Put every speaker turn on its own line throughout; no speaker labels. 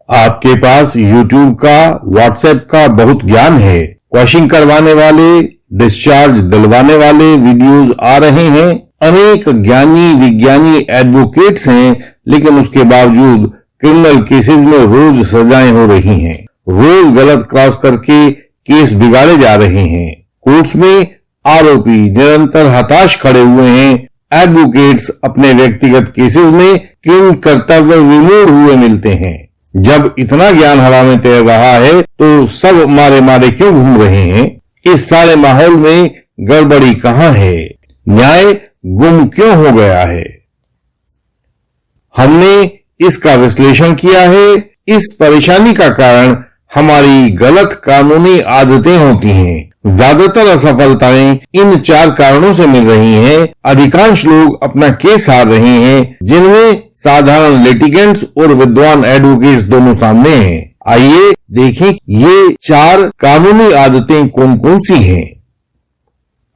आपके पास YouTube का, WhatsApp का बहुत ज्ञान है। क्वेश्चन करवाने वाले, डिस्चार्ज दिलवाने वाले वीडियोस आ रहे हैं। अनेक ज्ञानी विज्ञानी एडवोकेट्स हैं, लेकिन उसके बावजूद क्रिमिनल केसेस में रोज सजाएं हो रही हैं। रोज गलत क्रॉस करके केस बिगाड़े जा रहे हैं। कोर्ट्स में आरोपी निरंतर हताश खड़े हुए हैं। एडवोकेट्स अपने व्यक्तिगत केसेस में किन कर्तव्य विमूढ़ हुए मिलते हैं। जब इतना ज्ञान हवा में तैर रहा है तो सब मारे मारे क्यों घूम रहे हैं? इस सारे माहौल में गड़बड़ी कहां है? न्याय गुम क्यों हो गया है? हमने इसका विश्लेषण किया है। इस परेशानी का कारण हमारी गलत कानूनी आदतें होती हैं। ज्यादातर असफलताएं इन 4 कारणों से मिल रही हैं। अधिकांश लोग अपना केस हार रहे हैं, जिनमें साधारण लिटिगेंट्स और विद्वान एडवोकेट्स दोनों सामने हैं। आइए देखें ये 4 कानूनी आदतें कौन कौन सी हैं।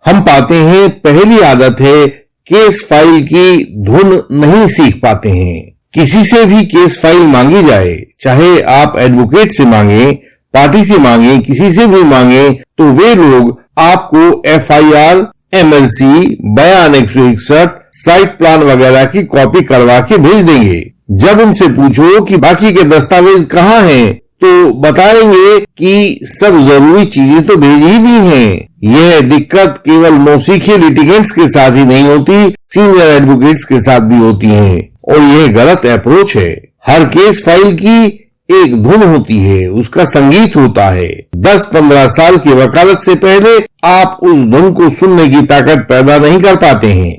हम पाते हैं पहली आदत है केस फाइल की धुन नहीं सीख पाते हैं। किसी से भी केस फाइल मांगी जाए, चाहे आप एडवोकेट से मांगे, पार्टी से मांगे, किसी से भी मांगे, तो वे लोग आपको FIR, MLC, बयान 161, साइट प्लान वगैरह की कॉपी करवा के भेज देंगे। जब उनसे पूछो कि बाकी के दस्तावेज कहाँ हैं, तो बताएंगे कि सब जरूरी चीजें तो भेज ही दी हैं। यह दिक्कत केवल नौसीखे लिटिगेंट्स के साथ ही नहीं होती, सीनियर एडवोकेट्स के साथ भी होती है, और यह गलत अप्रोच है। हर केस फाइल की एक धुन होती है, उसका संगीत होता है। 10-15 साल की वकालत से पहले आप उस धुन को सुनने की ताकत पैदा नहीं कर पाते हैं।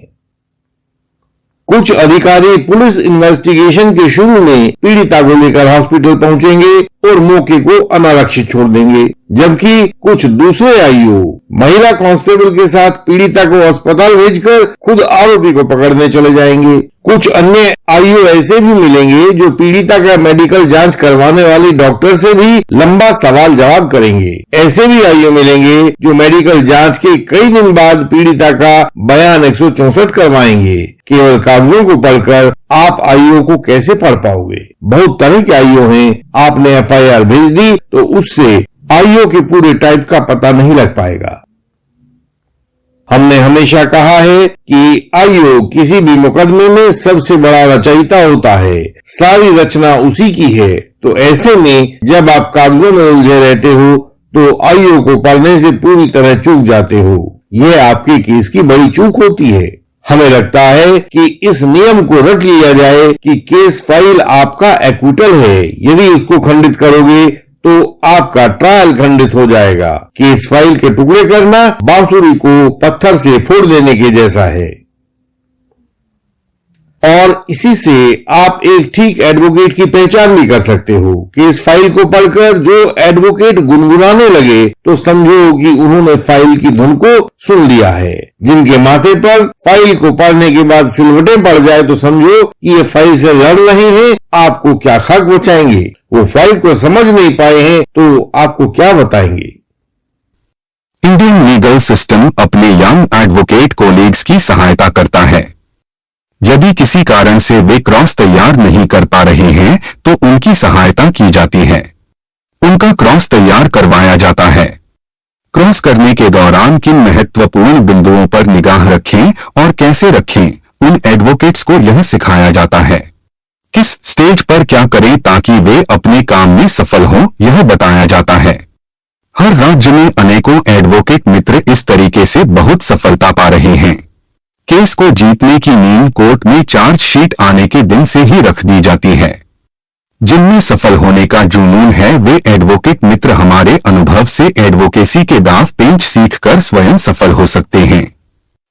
कुछ अधिकारी पुलिस इन्वेस्टिगेशन के शुरू में पीड़िता को लेकर हॉस्पिटल पहुंचेंगे और मौके को अनारक्षित छोड़ देंगे, जबकि कुछ दूसरे IO महिला कांस्टेबल के साथ पीड़िता को अस्पताल भेजकर खुद आरोपी को पकड़ने चले जाएंगे। कुछ अन्य IO ऐसे भी मिलेंगे जो पीड़िता का मेडिकल जांच करवाने वाले डॉक्टर से भी लंबा सवाल जवाब करेंगे। ऐसे भी IO मिलेंगे जो मेडिकल जांच के कई दिन बाद पीड़िता का बयान 164 करवाएंगे। केवल कागजों को पढ़कर आप IO को कैसे पढ़ पाओगे? बहुत तरह के IO हैं। आपने FIR भेज दी तो उससे IO के पूरे टाइप का पता नहीं लग पाएगा। हमने हमेशा कहा है कि IO किसी भी मुकदमे में सबसे बड़ा रचयिता होता है। सारी रचना उसी की है। तो ऐसे में जब आप कागजों में उलझे रहते हो तो IO को पढ़ने से पूरी तरह चूक जाते हो। यह आपके केस की बड़ी चूक होती है। हमें लगता है कि इस नियम को रट लिया जाए कि केस फाइल आपका एक्विटल है। यदि उसको खंडित करोगे तो आपका ट्रायल खंडित हो जाएगा। केस फाइल के टुकड़े करना बांसुरी को पत्थर से फोड़ देने के जैसा है, और इसी से आप एक ठीक एडवोकेट की पहचान भी कर सकते हो। केस फाइल को पढ़कर जो एडवोकेट गुनगुनाने लगे तो समझो कि उन्होंने फाइल की धुन को सुन लिया है। जिनके माथे पर फाइल को पढ़ने के बाद सिलवटें पड़ जाए तो समझो कि ये फाइल से लड़ रहे हैं, आपको क्या खाक बचाएंगे। वो फाइल को समझ नहीं पाए हैं तो आपको क्या बताएंगे।
इंडियन लीगल सिस्टम अपने यंग एडवोकेट कोलीग्स की सहायता करता है। यदि किसी कारण से वे क्रॉस तैयार नहीं कर पा रहे हैं तो उनकी सहायता की जाती है। उनका क्रॉस तैयार करवाया जाता है। क्रॉस करने के दौरान किन महत्वपूर्ण बिंदुओं पर निगाह रखें और कैसे रखें, उन एडवोकेट्स को यह सिखाया जाता है। किस स्टेज पर क्या करें ताकि वे अपने काम में सफल हों, यह बताया जाता है। हर राज्य में अनेकों एडवोकेट मित्र इस तरीके से बहुत सफलता पा रहे हैं। केस को जीतने की नींव कोर्ट में चार्जशीट आने के दिन से ही रख दी जाती है। जिनमें सफल होने का जुनून है वे एडवोकेट मित्र हमारे अनुभव से एडवोकेसी के दांव पेंच सीखकर स्वयं सफल हो सकते हैं।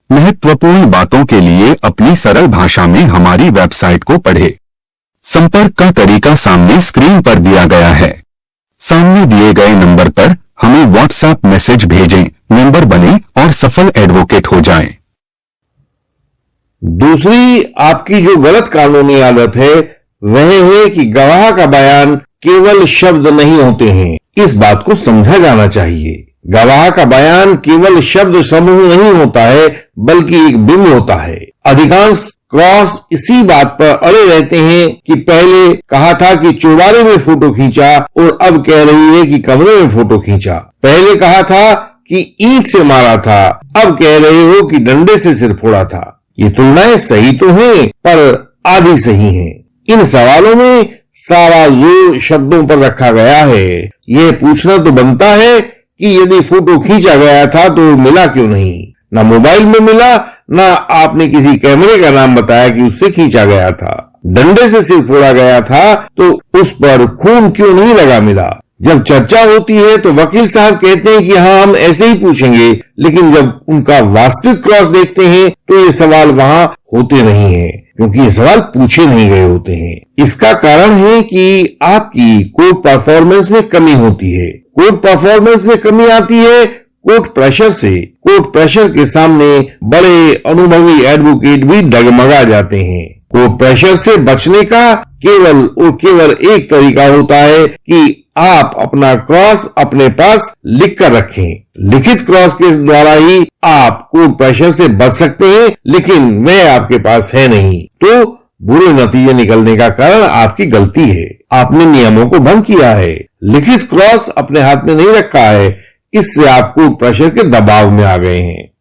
महत्वपूर्ण बातों के लिए अपनी सरल भाषा में हमारी वेबसाइट को पढ़ें। संपर्क का तरीका सामने स्क्रीन पर दिया गया है। सामने दिए गए नंबर पर हमें व्हाट्सएप मैसेज भेजें, मेंबर बनें और सफल एडवोकेट हो जाएं।
दूसरी आपकी जो गलत कानूनी आदत है वह है कि गवाह का बयान केवल शब्द नहीं होते हैं। इस बात को समझा जाना चाहिए। गवाह का बयान केवल शब्द समूह नहीं होता है, बल्कि एक बिंब होता है। अधिकांश क्रॉस इसी बात पर अड़े रहते हैं कि पहले कहा था कि चौबारे में फोटो खींचा और अब कह रही है कि कमरे में फोटो खींचा। पहले कहा था कि ईंट से मारा था, अब कह रहे हो कि डंडे से सिर फोड़ा था। ये तुलनाएं सही तो हैं, पर आधी सही हैं। इन सवालों में सारा जोर शब्दों पर रखा गया है। यह पूछना तो बनता है कि यदि फोटो खींचा गया था तो मिला क्यों नहीं? ना मोबाइल में मिला, ना आपने किसी कैमरे का नाम बताया कि उससे खींचा गया था। डंडे से सिर फोड़ा गया था तो उस पर खून क्यों नहीं लगा मिला? जब चर्चा होती है तो वकील साहब कहते हैं कि हाँ, हम ऐसे ही पूछेंगे, लेकिन जब उनका वास्तविक क्रॉस देखते हैं तो ये सवाल वहां होते नहीं है, क्योंकि ये सवाल पूछे नहीं गए होते हैं। इसका कारण है कि आपकी कोर्ट परफॉर्मेंस में कमी होती है। कोर्ट परफॉर्मेंस में कमी आती है कोर्ट प्रेशर से। कोर्ट प्रेशर के सामने बड़े अनुभवी एडवोकेट भी डगमगा जाते हैं। कोर्ट प्रेशर से बचने का केवल और केवल एक तरीका होता है कि आप अपना क्रॉस अपने पास लिख कर रखें। लिखित क्रॉस के द्वारा ही आप कोर्ट प्रेशर से बच सकते हैं, लेकिन वह आपके पास है नहीं, तो बुरे नतीजे निकलने का कारण आपकी गलती है। आपने नियमों को भंग किया है। लिखित क्रॉस अपने हाथ में नहीं रखा है, इससे आप कोर्ट प्रेशर के दबाव में आ गए हैं।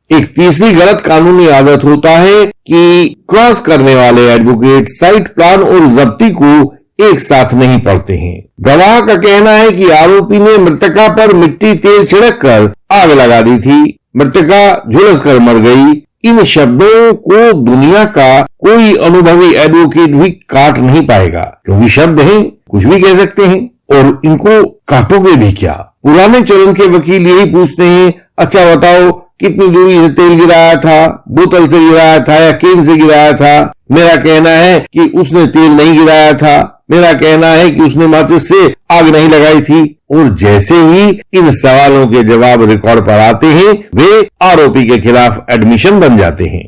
एक तीसरी गलत कानूनी आदत होता है कि क्रॉस करने वाले एडवोकेट साइट प्लान और जब्ती को एक साथ नहीं पढ़ते हैं। गवाह का कहना है कि आरोपी ने मृतका पर मिट्टी तेल छिड़क कर आग लगा दी थी, मृतका झुलस कर मर गई। इन शब्दों को दुनिया का कोई अनुभवी एडवोकेट भी काट नहीं पाएगा, क्योंकि शब्द हैं, कुछ भी कह सकते हैं, और इनको काटोगे भी क्या? पुराने चलन के वकील यही पूछते हैं, अच्छा बताओ कितनी दूरी से तेल गिराया था, बोतल से गिराया था या केन से गिराया था? मेरा कहना है कि उसने तेल नहीं गिराया था। मेरा कहना है कि उसने माचिस से आग नहीं लगाई थी। और जैसे ही इन सवालों के जवाब रिकॉर्ड पर आते हैं, वे आरोपी के खिलाफ एडमिशन बन जाते हैं।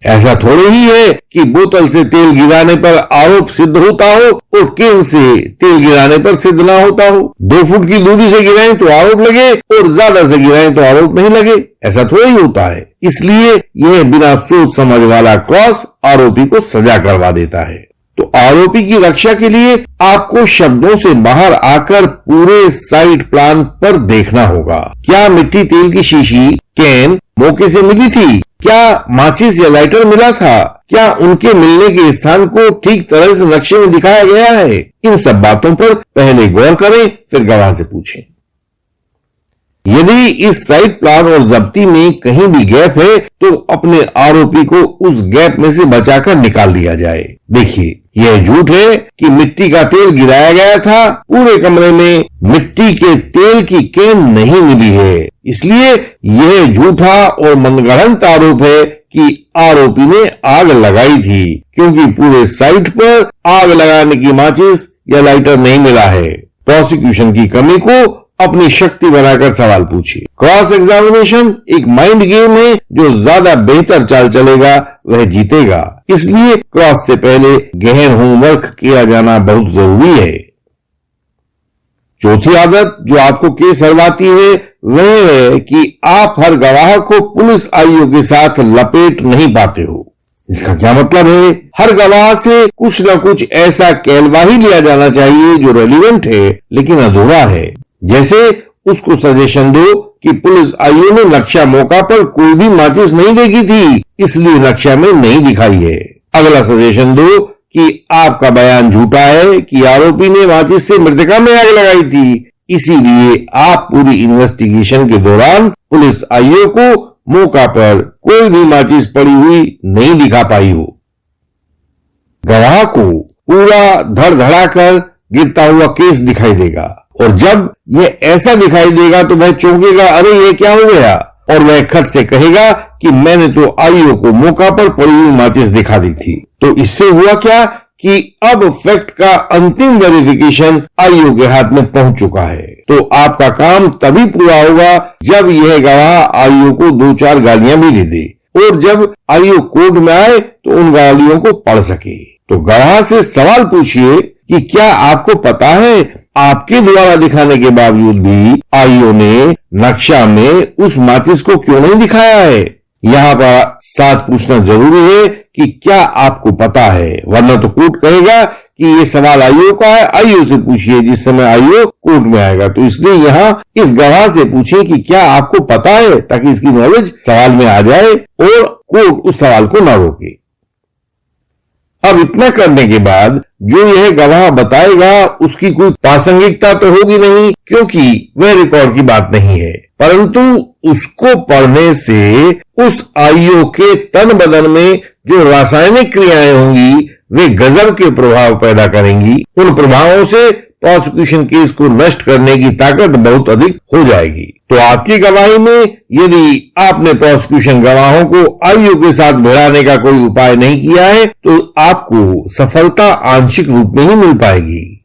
ऐसा थोड़े ही है कि बोतल से तेल गिराने पर आरोप सिद्ध होता हो और केन से तेल गिराने पर सिद्ध ना होता हो। 2 फुट की दूरी से गिराएं तो आरोप लगे और ज्यादा से गिराएं तो आरोप नहीं लगे, ऐसा थोड़ा ही होता है। इसलिए यह बिना सोच समझ वाला क्रॉस आरोपी को सजा करवा देता है। तो आरोपी की रक्षा के लिए आपको शब्दों से बाहर आकर पूरे साइट प्लान पर देखना होगा। क्या मिट्टी तेल की शीशी कैन मौके से मिली थी? क्या माचिस या लाइटर मिला था? क्या उनके मिलने के स्थान को ठीक तरह से नक्शे में दिखाया गया है? इन सब बातों पर पहले गौर करें, फिर गवाह से पूछें। यदि इस साइट प्लान और जब्ती में कहीं भी गैप है तो अपने आरोपी को उस गैप में से बचाकर निकाल दिया जाए। देखिए, यह झूठ है कि मिट्टी का तेल गिराया गया था। पूरे कमरे में मिट्टी के तेल की कैन नहीं मिली है, इसलिए यह झूठा और मनगढ़ंत आरोप है कि आरोपी ने आग लगाई थी, क्योंकि पूरे साइट पर आग लगाने की माचिस या लाइटर नहीं मिला है। प्रोसिक्यूशन की कमी को अपनी शक्ति बनाकर सवाल पूछिए। क्रॉस एग्जामिनेशन एक माइंड गेम है, जो ज्यादा बेहतर चाल चलेगा वह जीतेगा। इसलिए क्रॉस से पहले गहन होमवर्क किया जाना बहुत जरूरी है। चौथी आदत जो आपको केस हरवाती है वह है कि आप हर गवाह को पुलिस आईओ के साथ लपेट नहीं पाते हो। इसका क्या मतलब है? हर गवाह से कुछ न कुछ ऐसा कहलवा ही लिया जाना चाहिए जो रेलिवेंट है लेकिन अधूरा है। जैसे उसको सजेशन दो कि पुलिस आईओ ने नक्शा मौका पर कोई भी माचिस नहीं देखी थी, इसलिए नक्शा में नहीं दिखाई है। अगला सजेशन दो कि आपका बयान झूठा है कि आरोपी ने माचिस से मृतका में आग लगाई थी, इसीलिए आप पूरी इन्वेस्टिगेशन के दौरान पुलिस आईओ को मौका पर कोई भी माचिस पड़ी हुई नहीं दिखा पाई हो। गवाह को पूरा धड़धड़ा कर गिरता हुआ केस दिखाई देगा, और जब यह ऐसा दिखाई देगा तो वह चौंकेगा, अरे ये क्या हो गया? और वह खट से कहेगा कि मैंने तो आईओ को मौका पर पड़ी हुई माचिस दिखा दी थी। तो इससे हुआ क्या कि अब फैक्ट का अंतिम वेरिफिकेशन आईओ के हाथ में पहुंच चुका है। तो आपका काम तभी पूरा होगा जब यह गवाह आईओ को 2-4 गालियां भी दे दे, और जब आईओ कोर्ट में आए तो उन गालियों को पढ़ सके। तो गवाह से सवाल पूछिए कि क्या आपको पता है आपके द्वारा दिखाने के बावजूद भी आईओ ने नक्शा में उस माचिस को क्यों नहीं दिखाया है? यहाँ पर साथ पूछना जरूरी है कि क्या आपको पता है, वरना तो कोर्ट कहेगा कि ये सवाल आईओ का है, आईओ से पूछिए, जिस समय आईओ कोर्ट में आएगा। तो इसलिए यहाँ इस गवाह से पूछें कि क्या आपको पता है, ताकि इसकी नॉलेज सवाल में आ जाए और कोर्ट उस सवाल को ना रोके। अब इतना करने के बाद जो यह गवाह बताएगा उसकी कोई प्रासंगिकता तो होगी नहीं, क्योंकि वह रिकॉर्ड की बात नहीं है, परंतु उसको पढ़ने से उस आईओ के तन बदन में जो रासायनिक क्रियाएं होंगी वे गजब के प्रभाव पैदा करेंगी। उन प्रभावों से प्रोसिक्यूशन केस को नष्ट करने की ताकत बहुत अधिक हो जाएगी। तो आपकी गवाही में यदि आपने प्रोसिक्यूशन गवाहों को आईओ के साथ भिड़ाने का कोई उपाय नहीं किया है तो आपको सफलता आंशिक रूप में ही मिल पाएगी।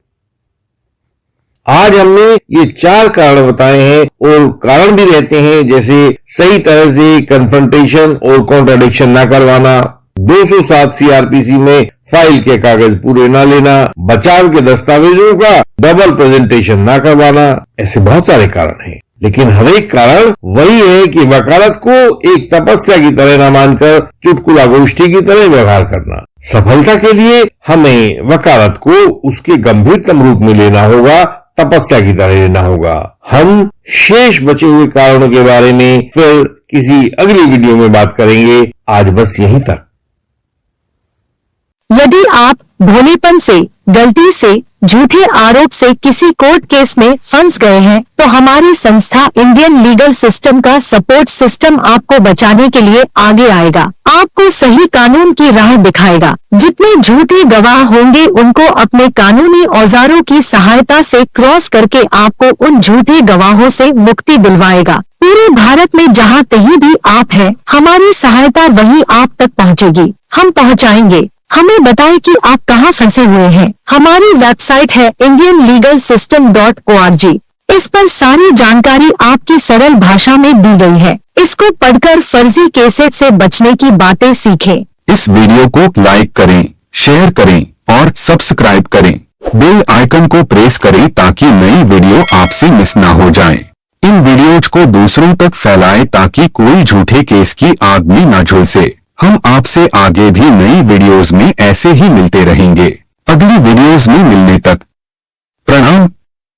आज हमने ये 4 कारण बताए हैं, और कारण भी रहते हैं जैसे सही तरह से कन्फ्रंटेशन और कॉन्ट्राडिक्शन न करवाना, 207 सीआरपीसी में फाइल के कागज पूरे ना लेना, बचाव के दस्तावेजों का डबल प्रेजेंटेशन ना करवाना, ऐसे बहुत सारे कारण हैं। लेकिन हर एक कारण वही है कि वकालत को एक तपस्या की तरह न मानकर चुटकुला गोष्ठी की तरह व्यवहार करना। सफलता के लिए हमें वकालत को उसके गंभीरतम रूप में लेना होगा, तपस्या की तरह लेना होगा। हम शेष बचे हुए कारणों के बारे में फिर किसी अगली वीडियो में बात करेंगे। आज बस यहीं तक।
यदि आप भोलेपन से, गलती से, झूठे आरोप से किसी कोर्ट केस में फंस गए हैं तो हमारी संस्था इंडियन लीगल सिस्टम का सपोर्ट सिस्टम आपको बचाने के लिए आगे आएगा, आपको सही कानून की राह दिखाएगा। जितने झूठे गवाह होंगे उनको अपने कानूनी औजारों की सहायता से क्रॉस करके आपको उन झूठे गवाहों से मुक्ति दिलवाएगा। पूरे भारत में जहां कहीं भी आप हैं, हमारी सहायता वहीं आप तक पहुंचेगी। हम पहुंचाएंगे। हमें बताएं कि आप कहां फंसे हुए हैं। हमारी वेबसाइट है indianlegalsystem.org। इस पर सारी जानकारी आपकी सरल भाषा में दी गई है। इसको पढ़कर फर्जी केसेस से बचने की बातें सीखें।
इस वीडियो को लाइक करें, शेयर करें और सब्सक्राइब करें। बेल आइकन को प्रेस करें ताकि नई वीडियो आपसे मिस ना हो जाए। इन वीडियोज को दूसरों तक फैलाएं ताकि कोई झूठे केस की आग में न झुलसे। हम आपसे आगे भी नई वीडियोस में ऐसे ही मिलते रहेंगे। अगली वीडियोस में मिलने तक प्रणाम।